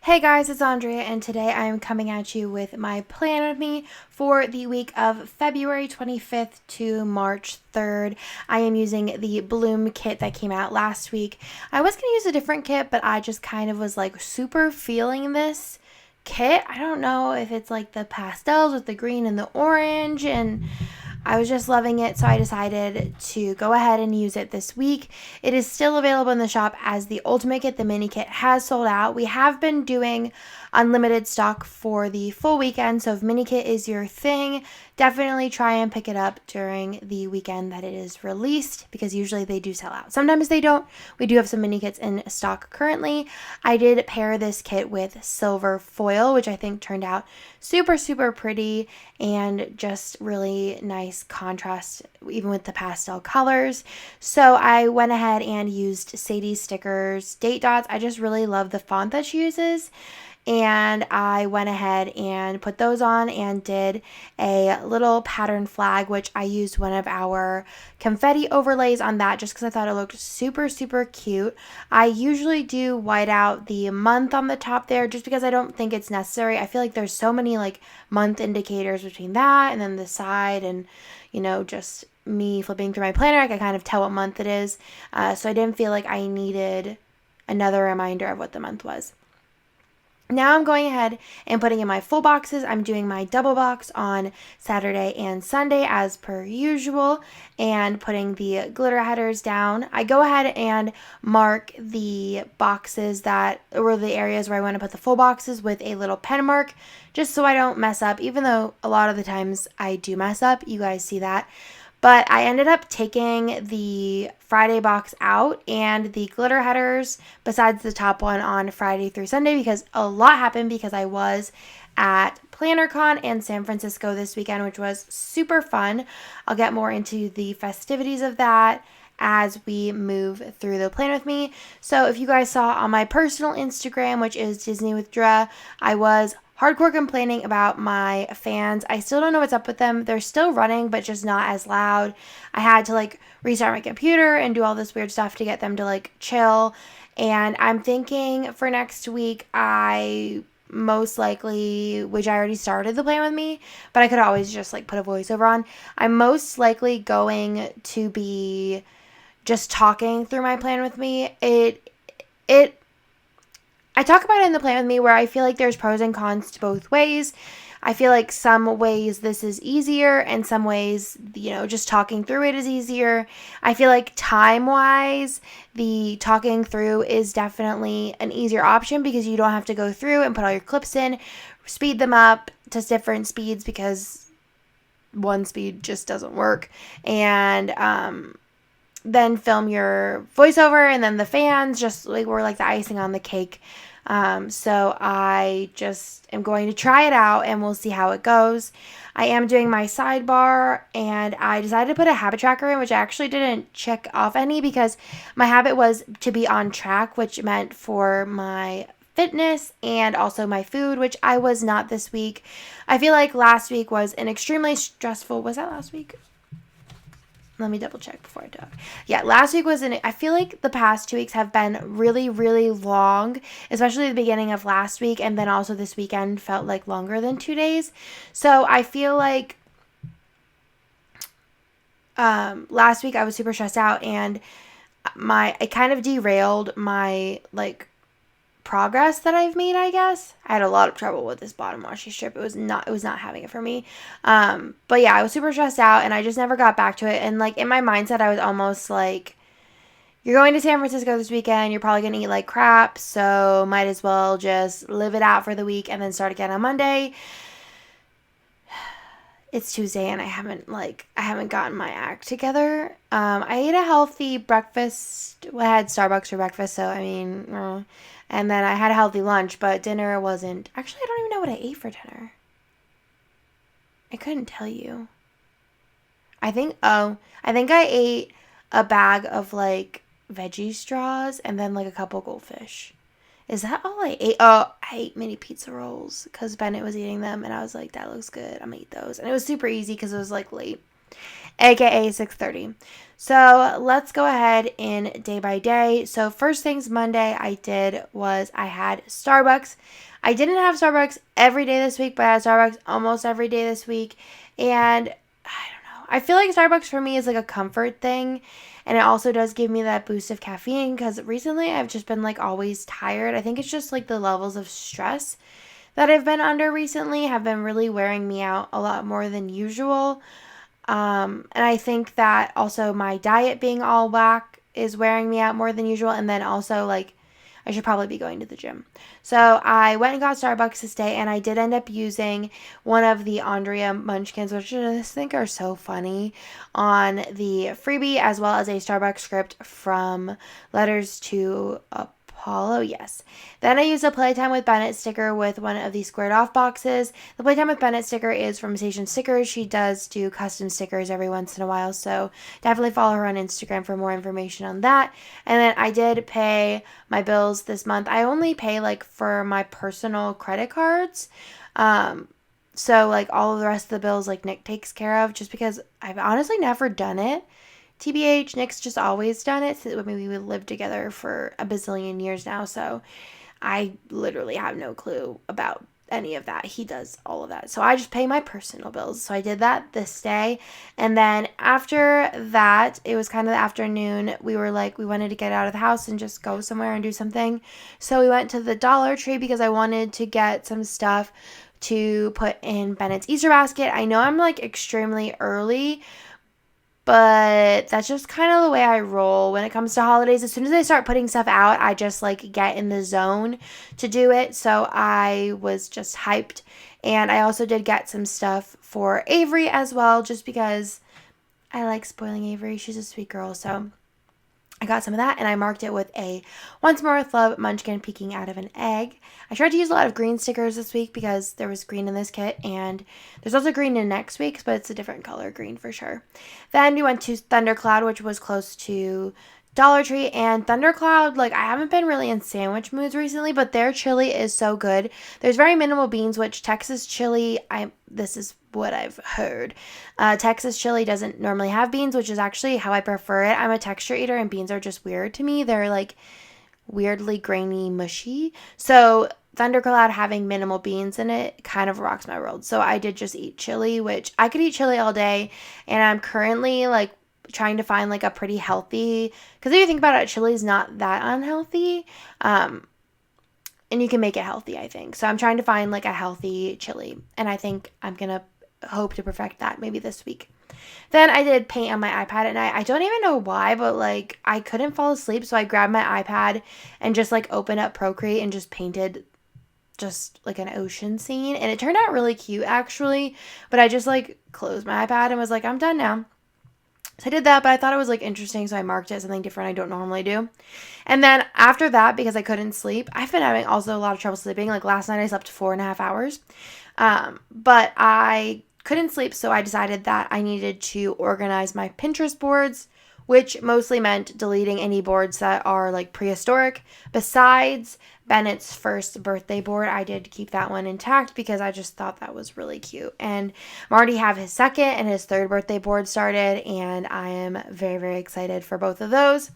Hey guys, it's Andrea, and today I am coming at you with my plan with me for the week of February 25th to March 3rd. I am using the Bloom kit that came out last week. I was going to use a different kit, but I just kind of was like super feeling this kit. I don't know if it's like the pastels with the green and the orange, and I was just loving it, so I decided to go ahead and use it this week. It is still available in the shop as the Ultimate Kit. The mini kit has sold out. We have been doing unlimited stock for the full weekend, so if mini kit is your thing, definitely try and pick it up during the weekend that it is released, because usually they do sell out. Sometimes they don't. We do have some mini kits in stock currently. I did pair this kit with silver foil, which I think turned out super, super pretty and just really nice contrast even with the pastel colors. So I went ahead and used Sadie's stickers date dots. I just really love the font that she uses, and I went ahead and put those on and did a little pattern flag, which I used one of our confetti overlays on that just because I thought it looked super, super cute. I usually do white out the month on the top there just because I don't think it's necessary. I feel like there's so many like month indicators between that and then the side, and just me flipping through my planner, I can kind of tell what month it is. So I didn't feel like I needed another reminder of what the month was. Now I'm going ahead and putting in my full boxes. I'm doing my double box on Saturday and Sunday as per usual, and putting the glitter headers down. I go ahead and mark the boxes that were the areas where I want to put the full boxes with a little pen mark, just so I don't mess up, even though a lot of the times I do mess up. You guys see that. But I ended up taking the Friday box out and the glitter headers besides the top one on Friday through Sunday, because a lot happened because I was at PlannerCon in San Francisco this weekend, which was super fun. I'll get more into the festivities of that as we move through the plan with me. So if you guys saw on my personal Instagram, which is Disney with Dra, I was hardcore complaining about my fans. I still don't know what's up with them. They're still running, but just not as loud. I had to restart my computer and do all this weird stuff to get them to chill. And I'm thinking for next week, I most likely, which I already started the plan with me, but I could always just put a voiceover on. I'm most likely going to be just talking through my plan with me. I talk about it in the plan with me where I feel like there's pros and cons to both ways. I feel like some ways this is easier and some ways, just talking through it is easier. I feel like time-wise, the talking through is definitely an easier option because you don't have to go through and put all your clips in, speed them up to different speeds because one speed just doesn't work. And then film your voiceover, and then the fans just were the icing on the cake. So I just am going to try it out and we'll see how it goes. I am doing my sidebar, and I decided to put a habit tracker in, which I actually didn't check off any because my habit was to be on track, which meant for my fitness and also my food, which I was not this week. I feel like last week was an extremely stressful, was that last week? Let me double check before I talk. Yeah, last week I feel like the past 2 weeks have been really, really long, especially the beginning of last week, and then also this weekend felt like longer than 2 days. So I feel like last week I was super stressed out, and it kind of derailed my progress that I've made, I guess. I had a lot of trouble with this bottom washi strip. It was not having it for me. But yeah, I was super stressed out and I just never got back to it. And in my mindset, I was almost you're going to San Francisco this weekend, you're probably going to eat crap, so might as well just live it out for the week and then start again on Monday. It's Tuesday and I haven't gotten my act together. I ate a healthy breakfast. Well, I had Starbucks for breakfast, so and then I had a healthy lunch, but dinner wasn't. Actually, I don't even know what I ate for dinner. I couldn't tell you. I think I ate a bag of veggie straws and then a couple goldfish. Is that all I ate? Oh, I ate mini pizza rolls because Bennett was eating them, and I was like, that looks good. I'm going to eat those. And it was super easy because it was late. aka 6:30. So let's go ahead in day by day. So first things Monday I did was I had Starbucks. I didn't have Starbucks every day this week, but I had Starbucks almost every day this week. And I don't know. I feel like Starbucks for me is like a comfort thing. And it also does give me that boost of caffeine because recently I've just been like always tired. I think it's just like the levels of stress that I've been under recently have been really wearing me out a lot more than usual. And I think that also my diet being all whack is wearing me out more than usual. And then also, like, I should probably be going to the gym. So I went and got Starbucks this day, and I did end up using one of the Andrea munchkins, which I just think are so funny, on the freebie, as well as a Starbucks script from Letters to Apollo. Yes. Then I used a Playtime with Bennett sticker with one of these squared off boxes. The Playtime with Bennett sticker is from Station Stickers. She does do custom stickers every once in a while, so definitely follow her on Instagram for more information on that. And then I did pay my bills this month. I only pay like for my personal credit cards. So like all of the rest of the bills like Nick takes care of just because I've honestly never done it. TBH, Nick's just always done it. I mean, we lived together for a bazillion years now, so I literally have no clue about any of that. He does all of that. So I just pay my personal bills. So I did that this day. And then after that, it was kind of the afternoon. We were like, we wanted to get out of the house and just go somewhere and do something. So we went to the Dollar Tree because I wanted to get some stuff to put in Bennett's Easter basket. I know I'm like extremely early, but that's just kind of the way I roll when it comes to holidays. As soon as I start putting stuff out, I just like get in the zone to do it. So I was just hyped. And I also did get some stuff for Avery as well, just because I like spoiling Avery. She's a sweet girl. So I got some of that, and I marked it with a Once More with Love munchkin peeking out of an egg. I tried to use a lot of green stickers this week because there was green in this kit, and there's also green in next week's, but it's a different color green for sure. Then we went to Thundercloud, which was close to Dollar Tree, and Thundercloud, like, I haven't been really in sandwich moods recently, but their chili is so good. There's very minimal beans, which Texas chili, this is what I've heard. Texas chili doesn't normally have beans, which is actually how I prefer it. I'm a texture eater, and beans are just weird to me. They're, like, weirdly grainy, mushy. So Thundercloud having minimal beans in it kind of rocks my world. So I did just eat chili, which I could eat chili all day, and I'm currently, like, trying to find like a pretty healthy, because if you think about it, chili is not that unhealthy, and you can make it healthy, I think. So I'm trying to find like a healthy chili, and I think I'm gonna hope to perfect that maybe this week. Then I did paint on my iPad at night. I don't even know why, but like I couldn't fall asleep, so I grabbed my iPad and just like opened up Procreate and just painted just like an ocean scene, and it turned out really cute actually. But I just like closed my iPad and was like, I'm done now. So I did that, but I thought it was like interesting, so I marked it something different I don't normally do. And then after that, because I couldn't sleep, I've been having also a lot of trouble sleeping. Like last night I slept 4.5 hours, but I couldn't sleep, so I decided that I needed to organize my Pinterest boards, which mostly meant deleting any boards that are like prehistoric. Besides Bennett's first birthday board, I did keep that one intact because I just thought that was really cute. And I already have his second and his third birthday board started, and I am very, very excited for both of those.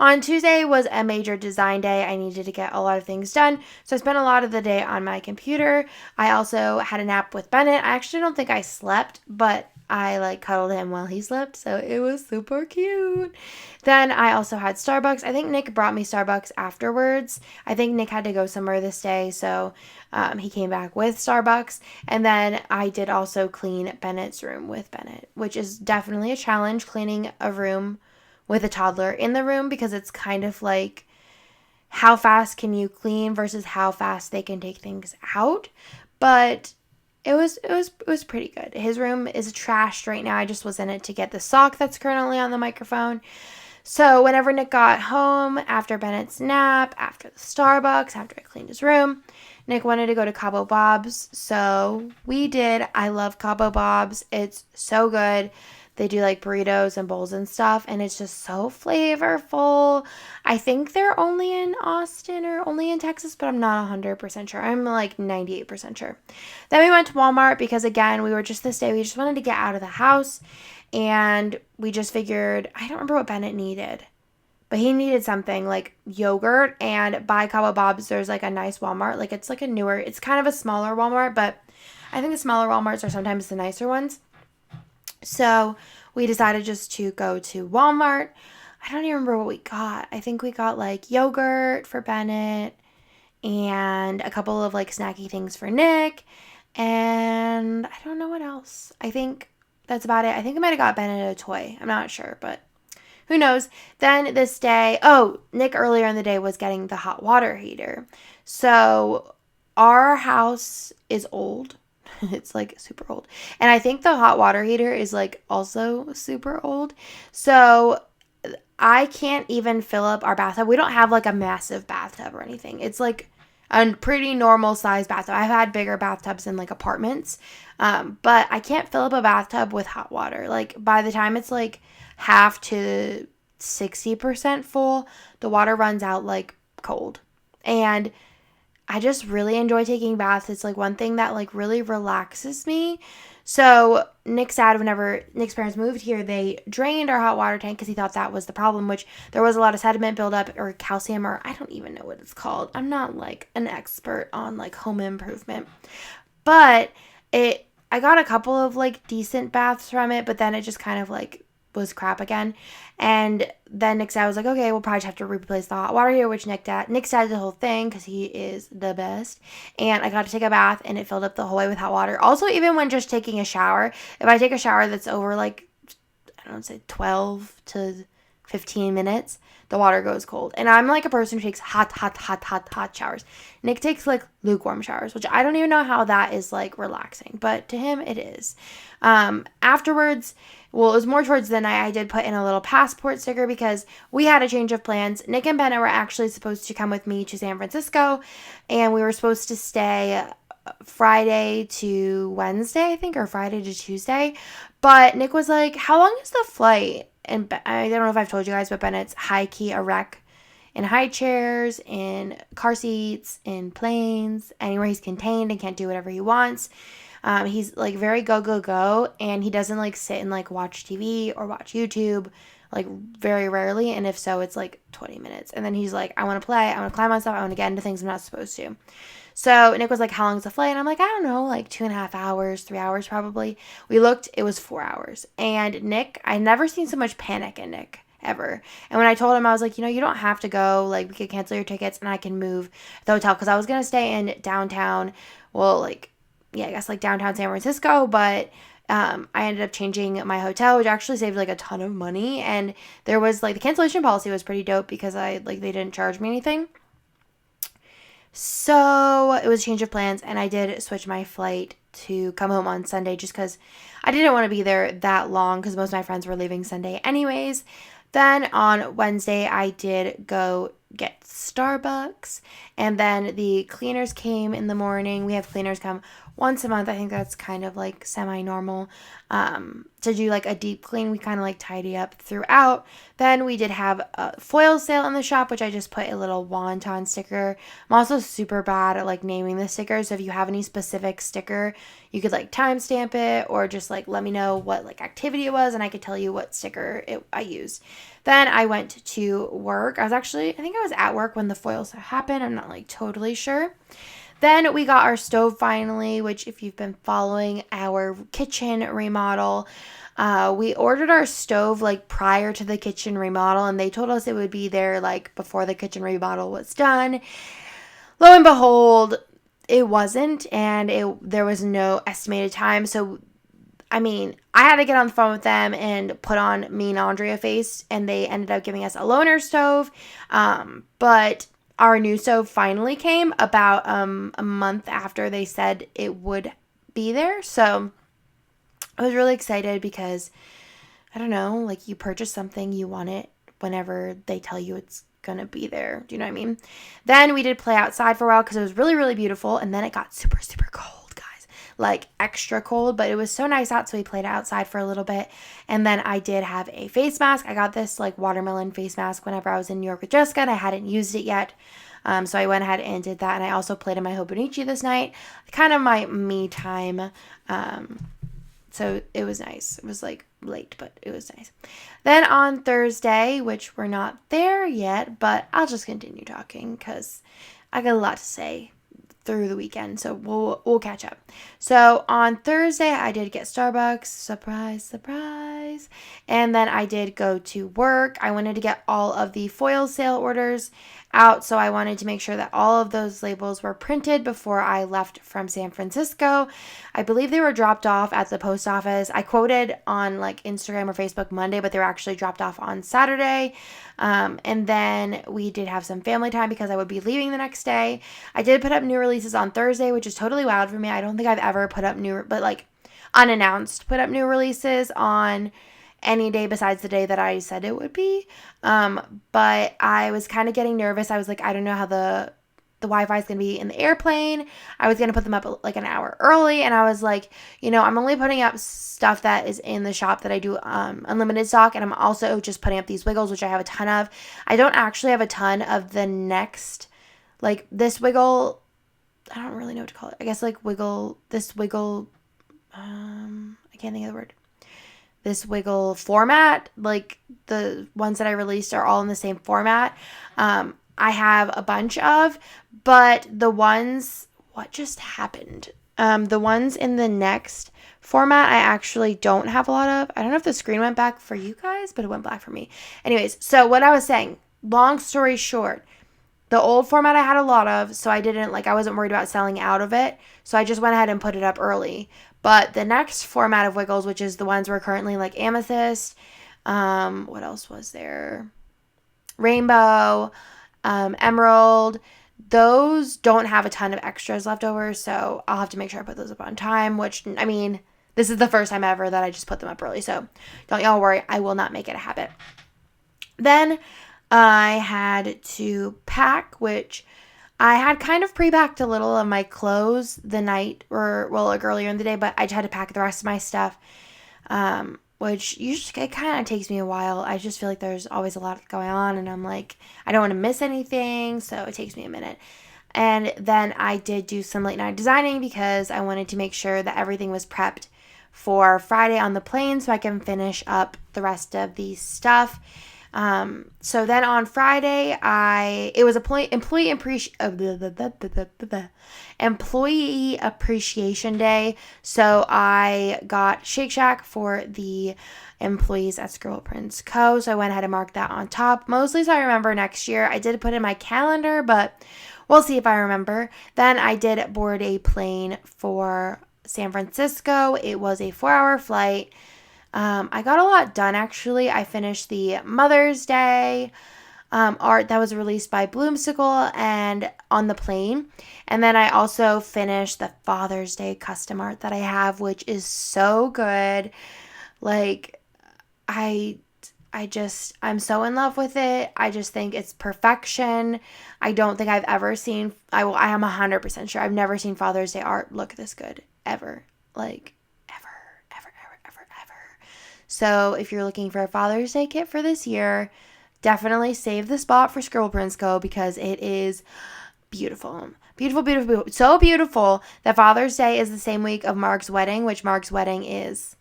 On Tuesday was a major design day. I needed to get a lot of things done, so I spent a lot of the day on my computer. I also had a nap with Bennett. I actually don't think I slept, but I like cuddled him while he slept, so it was super cute. Then I also had Starbucks. I think Nick brought me Starbucks afterwards. I think Nick had to go somewhere this day, so he came back with Starbucks. And then I did also clean Bennett's room with Bennett, which is definitely a challenge, cleaning a room with a toddler in the room, because it's kind of like how fast can you clean versus how fast they can take things out. But it was pretty good. His room is trashed right now. I just was in it to get the sock that's currently on the microphone. So whenever Nick got home, after Bennett's nap, after the Starbucks, after I cleaned his room, Nick wanted to go to Cabo Bob's. So we did. I love Cabo Bob's. It's so good. They do like burritos and bowls and stuff, and it's just so flavorful. I think they're only in Austin or only in Texas, but I'm not 100% sure. I'm like 98% sure. Then we went to Walmart because, again, we were just this day, we just wanted to get out of the house. And we just figured, I don't remember what Bennett needed, but he needed something like yogurt. And by Cabo Bob's, there's like a nice Walmart. Like it's like a newer, it's kind of a smaller Walmart, but I think the smaller Walmarts are sometimes the nicer ones. So we decided just to go to Walmart. I don't even remember what we got. I think we got like yogurt for Bennett and a couple of like snacky things for Nick. And I don't know what else. I think that's about it. I think I might have got Bennett a toy. I'm not sure, but who knows? Then this day, Nick earlier in the day was getting the hot water heater. So our house is old. It's like super old. And I think the hot water heater is like also super old. So I can't even fill up our bathtub. We don't have like a massive bathtub or anything. It's like a pretty normal size bathtub. I've had bigger bathtubs in like apartments. But I can't fill up a bathtub with hot water. Like by the time it's like half to 60% full, the water runs out like cold. And I just really enjoy taking baths. It's like one thing that like really relaxes me. So Nick said whenever Nick's parents moved here, they drained our hot water tank because he thought that was the problem, which there was a lot of sediment buildup or calcium, or I don't even know what it's called. I'm not like an expert on like home improvement, but I got a couple of like decent baths from it, but then it just kind of like was crap again. And then Nick said, I was like, okay, we'll probably just have to replace the hot water here, which Nick did the whole thing because he is the best. And I got to take a bath and it filled up the whole way with hot water. Also, even when just taking a shower, if I take a shower that's over like, I don't say 12 to 15 minutes, the water goes cold. And I'm like a person who takes hot showers. Nick takes like lukewarm showers, which I don't even know how that is like relaxing, but to him it is. Afterwards, well, it was more towards the night, I did put in a little passport sticker because we had a change of plans. Nick and Bennett were actually supposed to come with me to San Francisco, and we were supposed to stay Friday to Wednesday, I think, or Friday to Tuesday. But Nick was like, how long is the flight? And I don't know if I've told you guys, but Bennett's high-key a wreck in high chairs, in car seats, in planes, anywhere he's contained and can't do whatever he wants. He's like very go, and he doesn't like sit and like watch TV or watch YouTube, like very rarely. And if so, it's like 20 minutes. And then he's like, I want to play, I want to climb on stuff, I want to get into things I'm not supposed to. So Nick was like, how long is the flight? And I'm like, I don't know, like 2.5 hours, 3 hours probably. We looked, it was 4 hours. And Nick, I never seen so much panic in Nick ever. And when I told him, I was like, you don't have to go. Like, we could cancel your tickets and I can move the hotel. Because I was going to stay in downtown, I guess like downtown San Francisco. But I ended up changing my hotel, which actually saved like a ton of money. And there was like, the cancellation policy was pretty dope because they didn't charge me anything. So it was a change of plans, and I did switch my flight to come home on Sunday just because I didn't want to be there that long because most of my friends were leaving Sunday anyways. Then on Wednesday, I did go get Starbucks, and then the cleaners came in the morning. We have cleaners come once a month. I think that's kind of like semi-normal. To do like a deep clean, we kind of like tidy up throughout. Then we did have a foil sale in the shop, which I just put a little wonton sticker. I'm also super bad at like naming the stickers, so if you have any specific sticker, you could like timestamp it or just like let me know what like activity it was and I could tell you what sticker I used. Then I went to work. I think I was at work when the foil sale happened. I'm not like totally sure. Then we got our stove finally, which if you've been following our kitchen remodel, we ordered our stove like prior to the kitchen remodel, and they told us it would be there like before the kitchen remodel was done. Lo and behold, it wasn't, and there was no estimated time. So, I mean, I had to get on the phone with them and put on me and Andrea face, and they ended up giving us a loaner stove. But our new stove finally came about a month after they said it would be there. So I was really excited because, I don't know, like you purchase something, you want it whenever they tell you it's going to be there. Do you know what I mean? Then we did play outside for a while because it was really, really beautiful. And then it got super, super cold, guys. Like extra cold, but it was so nice out. So we played outside for a little bit. And then I did have a face mask. I got this like watermelon face mask whenever I was in New York with Jessica, and I hadn't used it yet. So I went ahead and did that. And I also played in my Hobonichi this night. Kind of my me time. So it was nice. It was like late, but it was nice. Then on Thursday, which we're not there yet, but I'll just continue talking because I got a lot to say through the weekend, so we'll catch up. So on Thursday, I did get Starbucks, surprise, and then I did go to work. I wanted to get all of the foil sale orders out, so I wanted to make sure that all of those labels were printed before I left from San Francisco. I believe they were dropped off at the post office. I quoted on like Instagram or Facebook Monday, but they were actually dropped off on Saturday. And then we did have some family time because I would be leaving the next day. I did put up new releases on Thursday, which is totally wild for me. I don't think I've ever put up unannounced, put up new releases on any day besides the day that I said it would be. But I was kind of getting nervous. I was like, I don't know how the Wi-Fi is going to be in the airplane. I was going to put them up like an hour early. And I was like, I'm only putting up stuff that is in the shop that I do unlimited stock. And I'm also just putting up these wiggles, which I have a ton of. I don't actually have a ton of the next, like this wiggle. I don't really know what to call it. I guess like this wiggle, I can't think of the word. This wiggle format, like the ones that I released are all in the same format. I have a bunch of, but the ones, what just happened? The ones in the next format, I actually don't have a lot of. I don't know if the screen went back for you guys, but it went black for me. Anyways, so what I was saying, long story short, the old format I had a lot of, so I wasn't worried about selling out of it. So I just went ahead and put it up early. But the next format of wiggles, which is the ones we're currently like amethyst, what else was there? Rainbow, emerald, those don't have a ton of extras left over, so I'll have to make sure I put those up on time, which, I mean, this is the first time ever that I just put them up early, so don't y'all worry, I will not make it a habit. Then I had to pack, which I had kind of pre-packed a little of my clothes the night, earlier in the day, but I just had to pack the rest of my stuff, which usually it kind of takes me a while. I just feel like there's always a lot going on, and I'm like, I don't want to miss anything, so it takes me a minute. And then I did do some late night designing because I wanted to make sure that everything was prepped for Friday on the plane so I can finish up the rest of the stuff. So then on Friday, it was employee appreciation day. So I got Shake Shack for the employees at Scribble Prints Co. So I went ahead and marked that on top, mostly so I remember next year. I did put in my calendar, but we'll see if I remember. Then I did board a plane for San Francisco. It was a 4-hour flight. I got a lot done, actually. I finished the Mother's Day art that was released by Bloomsicle and on the plane. And then I also finished the Father's Day custom art that I have, which is so good. Like, I'm so in love with it. I just think it's perfection. I don't think I've ever seen, I am 100% sure I've never seen Father's Day art look this good, ever. Like, so if you're looking for a Father's Day kit for this year, definitely save the spot for Scribble Prints Co. because it is beautiful. Beautiful, beautiful, beautiful. So beautiful that Father's Day is the same week of Mark's wedding, which Mark's wedding is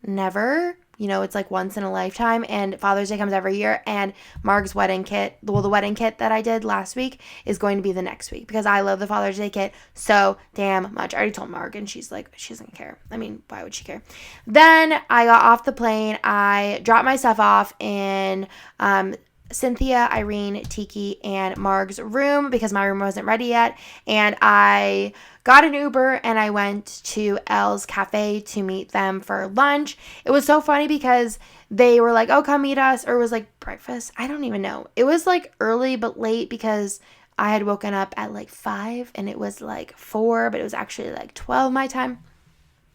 never, it's like once in a lifetime, and Father's Day comes every year, and Mark's wedding kit, the wedding kit that I did last week is going to be the next week because I love the Father's Day kit so damn much. I already told Mark, and she's like, she doesn't care. I mean, why would she care? Then I got off the plane. I dropped my stuff off in Cynthia, Irene, Tiki, and Marg's room because my room wasn't ready yet. And I got an Uber and I went to Elle's Cafe to meet them for lunch. It was so funny because they were like, oh, come meet us. Or it was like breakfast. I don't even know. It was like early but late because I had woken up at like 5 and it was like 4, but it was actually like 12 my time.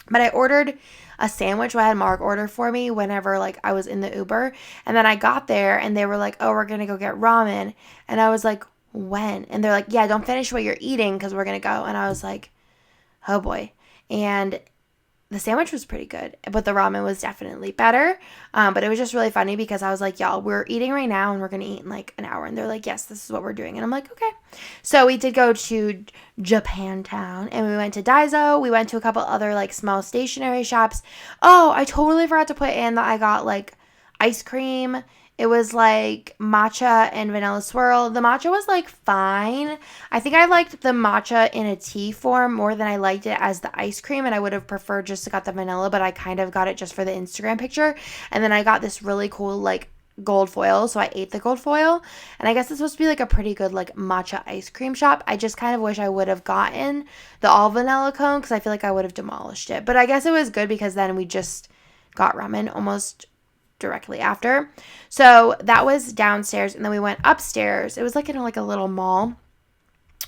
But I ordered a sandwich. I had Mark order for me whenever like I was in the Uber. And then I got there and they were like, oh, we're going to go get ramen. And I was like, when? And they're like, yeah, don't finish what you're eating because we're going to go. And I was like, oh boy. And the sandwich was pretty good, but the ramen was definitely better. But it was just really funny because I was like, y'all, we're eating right now and we're going to eat in like an hour. And they're like, yes, this is what we're doing. And I'm like, okay. So we did go to Japantown and we went to Daiso. We went to a couple other like small stationery shops. Oh, I totally forgot to put in that I got like ice cream. It was like matcha and vanilla swirl. The matcha was like fine. I think I liked the matcha in a tea form more than I liked it as the ice cream, and I would have preferred just to got the vanilla, but I kind of got it just for the Instagram picture. And then I got this really cool like gold foil, so I ate the gold foil. And I guess it's supposed to be like a pretty good like matcha ice cream shop. I just kind of wish I would have gotten the all vanilla cone because I feel like I would have demolished it. But I guess it was good because then we just got ramen almost directly after. So that was downstairs, and then we went upstairs. It was like in like a little mall.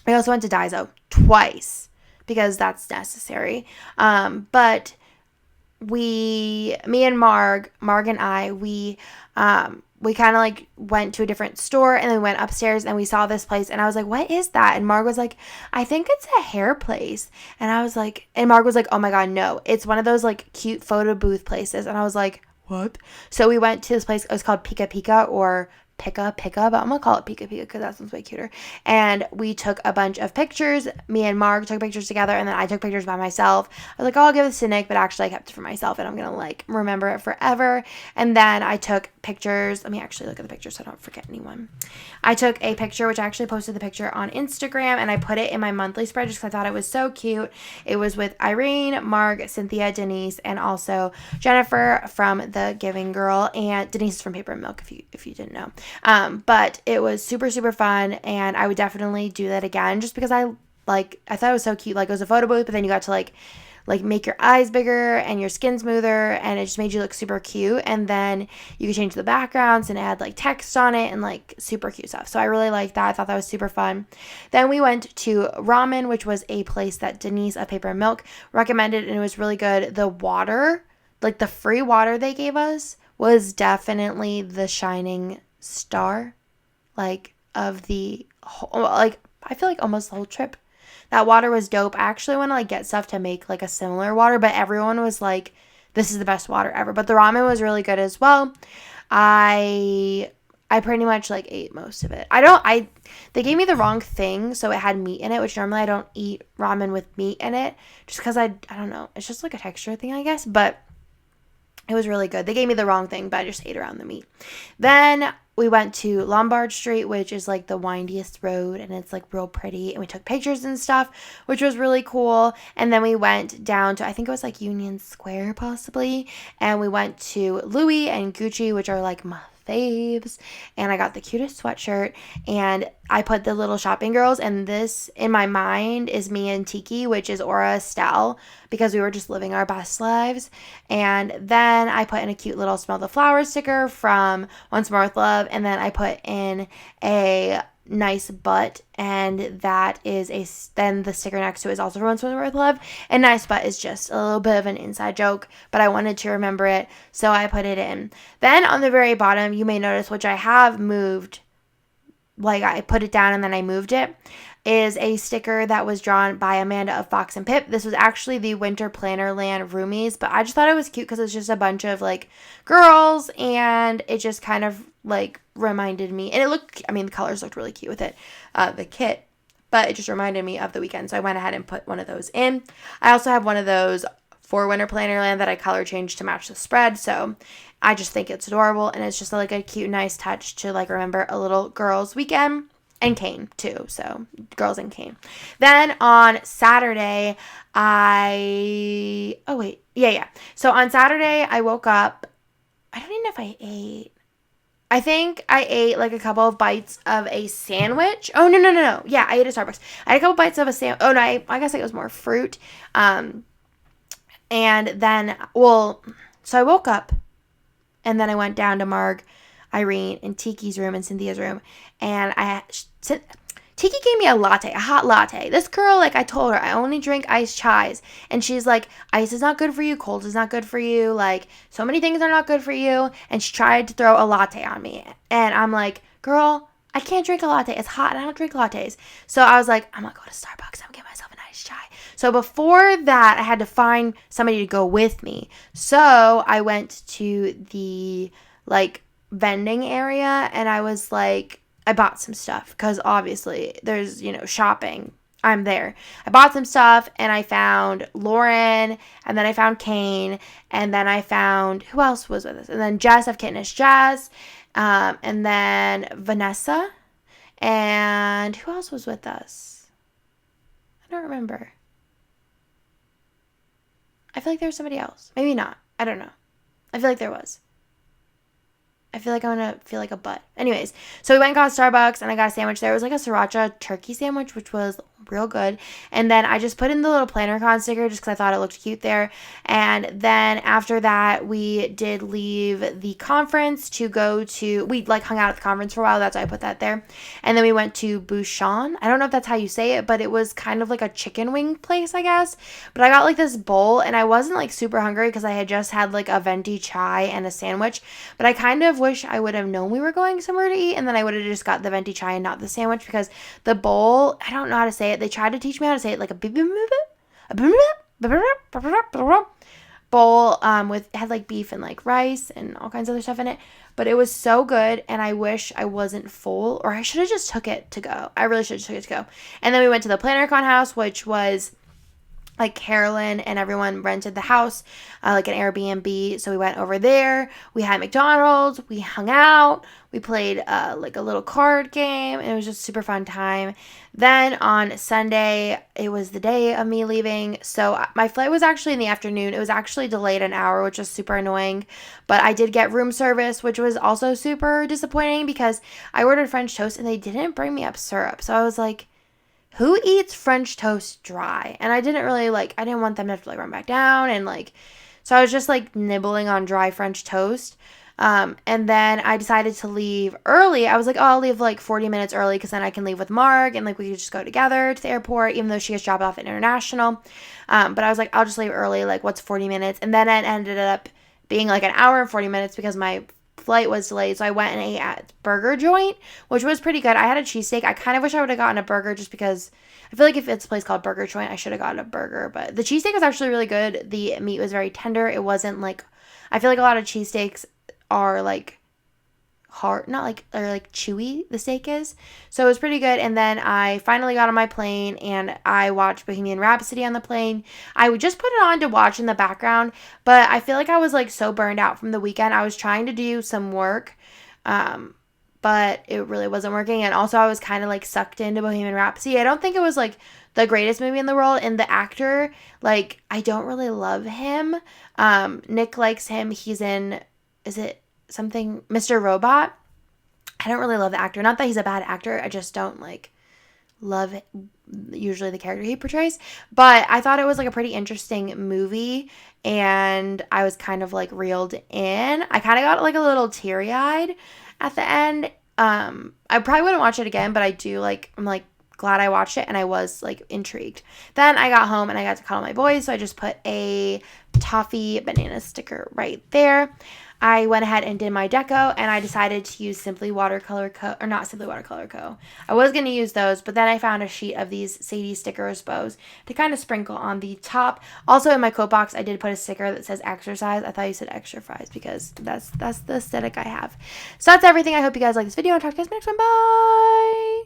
We also went to Daiso twice because that's necessary. But me and Marg and I, we kind of like went to a different store, and then we went upstairs and we saw this place, and I was like, what is that? And Marg was like, I think it's a hair place. And I was like, and Marg was like, oh my God, no, it's one of those like cute photo booth places. And I was like, what? So we went to this place. It was called Pika Pika or Pika, but I'm gonna call it Pika Pika because that sounds way cuter. And we took a bunch of pictures. Me and Mark took pictures together, and then I took pictures by myself. I was like, oh, I'll give this to Nick, but actually I kept it for myself, and I'm gonna like remember it forever. And then I took pictures. Let me actually look at the picture so I don't forget anyone. I took a picture, which I actually posted the picture on Instagram, and I put it in my monthly spread just because I thought it was so cute. It was with Irene, Marg, Cynthia, Denise, and also Jennifer from The Giving Girl, and Denise is from Paper and Milk if you didn't know. But it was super, super fun, and I would definitely do that again just because I thought it was so cute. Like, it was a photo booth, but then you got to like make your eyes bigger and your skin smoother, and it just made you look super cute. And then you could change the backgrounds and add like text on it and like super cute stuff. So I really liked that. I thought that was super fun. Then we went to Ramen, which was a place that Denise of Paper and Milk recommended, and it was really good. The water, like the free water they gave us, was definitely the shining star, like, of the whole, like, I feel like almost the whole trip. That water was dope. I actually want to like get stuff to make like a similar water, but everyone was like, this is the best water ever. But the ramen was really good as well. I pretty much like ate most of it. They gave me the wrong thing, so it had meat in it, which normally I don't eat ramen with meat in it, just because I don't know. It's just like a texture thing, I guess, but it was really good. They gave me the wrong thing, but I just ate around the meat. Then we went to Lombard Street, which is like the windiest road, and it's like real pretty. And we took pictures and stuff, which was really cool. And then we went down to, I think it was like Union Square possibly. And we went to Louis and Gucci, which are like my faves. And I got the cutest sweatshirt, and I put the little shopping girls, and this in my mind is me and Tiki, which is Aura Estelle, because we were just living our best lives. And then I put in a cute little Smell the Flowers sticker from Once More with Love, and then I put in a nice butt, and that is then the sticker next to it is also from Once More with Love. And nice butt is just a little bit of an inside joke, but I wanted to remember it, so I put it in. Then on the very bottom, you may notice, which I have moved, like I put it down and then I moved it, is a sticker that was drawn by Amanda of Fox and Pip. This was actually the Winter Plannerland roomies, but I just thought it was cute because it's just a bunch of like girls, and it just kind of like reminded me, and the colors looked really cute with it, the kit, but it just reminded me of the weekend, so I went ahead and put one of those in. I also have one of those for Winter Plannerland that I color changed to match the spread, so I just think it's adorable, and it's just like a cute, nice touch to like remember a little girls' weekend. And Kane, too. So, girls and Kane. Then on Saturday, So on Saturday, I woke up. I don't even know if I ate. I think I ate like a couple of bites of a sandwich. Oh, no. Yeah, I ate at Starbucks. I had a couple bites of a sandwich. Oh, no, I guess it was more fruit. And then, so I woke up, and then I went down to Marg, Irene, and Tiki's room and Cynthia's room, and Tiki gave me a hot latte. This girl, like, I told her I only drink iced chais, and she's like, ice is not good for you, cold is not good for you, like, so many things are not good for you, and she tried to throw a latte on me, and I'm like, girl, I can't drink a latte, it's hot, and I don't drink lattes. So I was like, I'm gonna go to Starbucks, I'm gonna get myself an iced iced chai. So before that, I had to find somebody to go with me. So I went to the like vending area and I was like, I bought some stuff because obviously there's, shopping. I'm there. I bought some stuff and I found Lauren and then I found Kane and then I found, who else was with us? And then Jess of Kitnish Jess, and then Vanessa, and who else was with us? I don't remember. I feel like there was somebody else. Maybe not. I don't know. I feel like there was. I feel like I'm going to feel like a butt. Anyways, so we went and got Starbucks and I got a sandwich there. It was like a sriracha turkey sandwich, which was real good. And then I just put in the little PlannerCon sticker just because I thought it looked cute there. And then after that, we did leave the conference to go to, we like hung out at the conference for a while. That's why I put that there. And then we went to Bouchon. I don't know if that's how you say it, but it was kind of like a chicken wing place, I guess. But I got like this bowl and I wasn't like super hungry because I had just had like a venti chai and a sandwich. But I kind of wish I would have known we were going somewhere to eat and then I would have just got the venti chai and not the sandwich because the bowl, I don't know how to say it. They tried to teach me how to say it like a bowl with had like beef and like rice and all kinds of other stuff in it, but it was so good and I wish I wasn't full, or I should have just took it to go. I really should have just took it to go. And then we went to the PlannerCon house, which was like Carolyn and everyone rented the house, like an Airbnb. So we went over there. We had McDonald's. We hung out. We played like a little card game. And it was just a super fun time. Then on Sunday, it was the day of me leaving. So my flight was actually in the afternoon. It was actually delayed an hour, which was super annoying. But I did get room service, which was also super disappointing because I ordered French toast and they didn't bring me up syrup. So I was like, who eats French toast dry? And I didn't really I didn't want them to have to run back down and so I was just nibbling on dry French toast. And then I decided to leave early. I was like, oh, I'll leave 40 minutes early because then I can leave with Marg and we could just go together to the airport, even though she gets dropped off at International. But I was like, I'll just leave early. What's 40 minutes? And then it ended up being an hour and 40 minutes because my flight was delayed. So I went and ate at Burger Joint, which was pretty good. I had a cheesesteak. I kind of wish I would have gotten a burger just because I feel like if it's a place called Burger Joint, I should have gotten a burger. But the cheesesteak was actually really good. The meat was very tender. It wasn't I feel like a lot of cheesesteaks are hard, not they're chewy, the steak is. So it was pretty good. And then I finally got on my plane and I watched Bohemian Rhapsody on the plane. I would just put it on to watch in the background, but I feel like I was so burned out from the weekend. I was trying to do some work, but it really wasn't working. And also I was kind of sucked into Bohemian Rhapsody. I don't think it was the greatest movie in the world. And the actor, I don't really love him. Nick likes him. He's in, is it something, Mr. Robot? I don't really love the actor. Not that he's a bad actor. I just don't love usually the character he portrays. But I thought it was a pretty interesting movie. And I was kind of reeled in. I kind of got a little teary-eyed at the end. I probably wouldn't watch it again, but I do I'm glad I watched it and I was intrigued. Then I got home and I got to cuddle my boys, so I just put a toffee banana sticker right there. I went ahead and did my deco and I decided to use Simply Watercolor Co. Or not Simply Watercolor Co. I was going to use those, but then I found a sheet of these Sadie stickers bows to kind of sprinkle on the top. Also in my coat box, I did put a sticker that says exercise. I thought you said extra fries because that's the aesthetic I have. So that's everything. I hope you guys like this video and talk to you guys next one. Bye!